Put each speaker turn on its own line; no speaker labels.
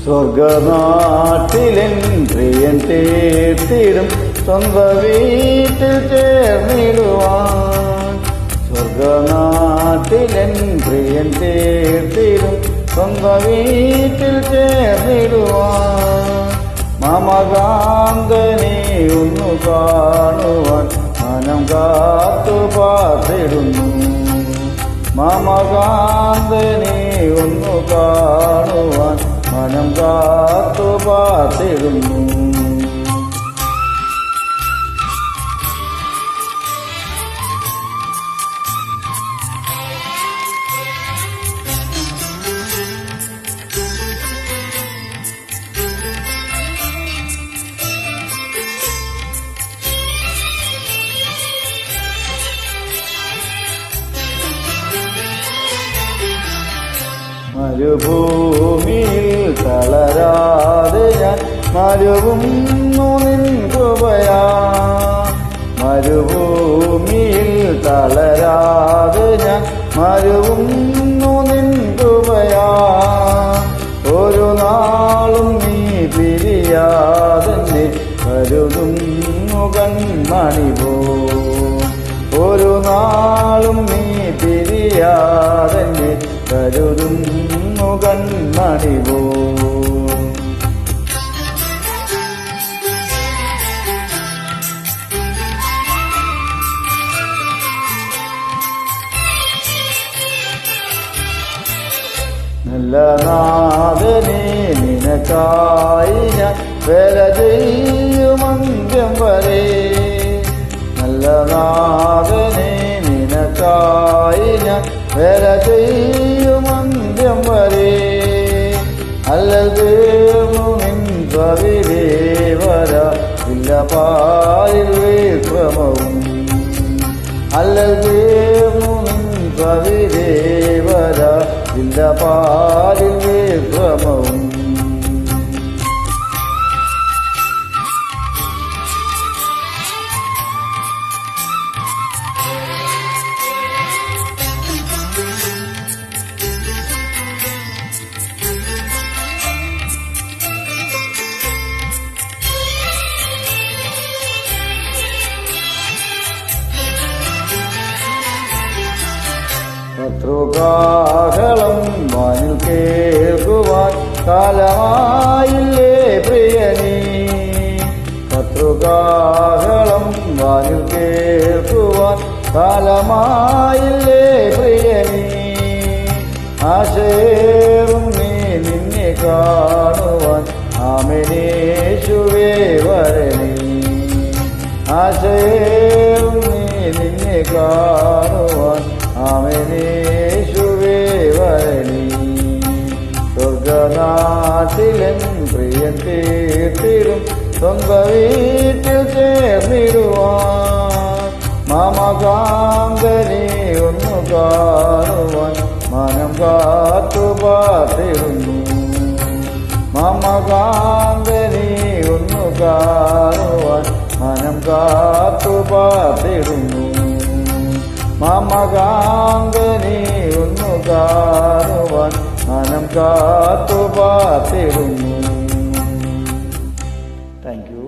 സ്വർഗനാട്ടിലെൻ പ്രിയൻ തീർത്തിടും സ്വന്ത വീട്ടിൽ ചേർന്നിടുവാൻ. സ്വർഗനാട്ടിലെൻ പ്രിയൻ തീർത്തിടും സ്വന്ത വീട്ടിൽ ചേർന്നിടുവാൻ. മമകാന്തനെ ഒന്നു കാണുവാൻ മനം കാത്തു പാർത്തിടുന്നു. മമകാന്തനെ ഒന്നു കാണുവാൻ മനം കാത്തു പാർത്തിടുന്നു. മരുഭൂമിയിൽ തളരാതെ ഞാൻ മരുവുന്നു നിൻ കൃപയാ. മരുഭൂമിയിൽ തളരാതെ ഞാൻ മരുവുന്നു നിൻ കൃപയാ. ഒരു നാളും നീ പിരിയാതെ കരുതുന്നു കൺമണി പോ. ഒരു നാളും നീ പിരിയാതെ കരുതുന്നു കൺമണി പോ. നല്ല നാഥനെ നിനക്കായി ഞാൻ വേല ചെയ്യുമന്ത്യം വരെ. നല്ല നാഥനെ നിനക്കായി ഞാൻ വേല ചെയ്യുമന്ത്യം വരെ. അല്ലതേർന്നു നിൻ സ്വവിദേവര ഇല്ല പാലിൽ വിക്രമവും. അല്ലതേർന്നു നിൻ സ്വവിദേവര ഇല്ല പാലിൽ വിക്രമവും. ശത്രുകാഹളം വാനിൽ കേൾക്കുവാൻ കാലമായില്ലേ പ്രിയനീ. ശത്രുകാഹളം വാനിൽ കേൾക്കുവാൻ കാലമായില്ലേ പ്രിയനീ. ആശയേറും നീ നിന്നെ കാണുവാൻ ആമേനേശുവേ വരണേ. ആശയേറും നീ നിന്നെ കാണുവാൻ ആമേനേശുവേ വരണേ. സ്വർഗനാട്ടിലെൻ പ്രിയൻ തീർത്തിടും സ്വന്ത വീട്ടിൽ ചേർന്നിടുവാൻ. മമകാന്തനെ ഒന്നു കാണുവാൻ മനം കാത്തു പാർത്തിടുന്നു. മമകാന്തനെ ഒന്നു കാണുവാൻ മനം കാത്തു പാർത്തിടുന്നു. മമകാന്തനെ ഒന്നു കാണുവാൻ മനം കാത്തു പാർത്തിടുന്നു. Thank you.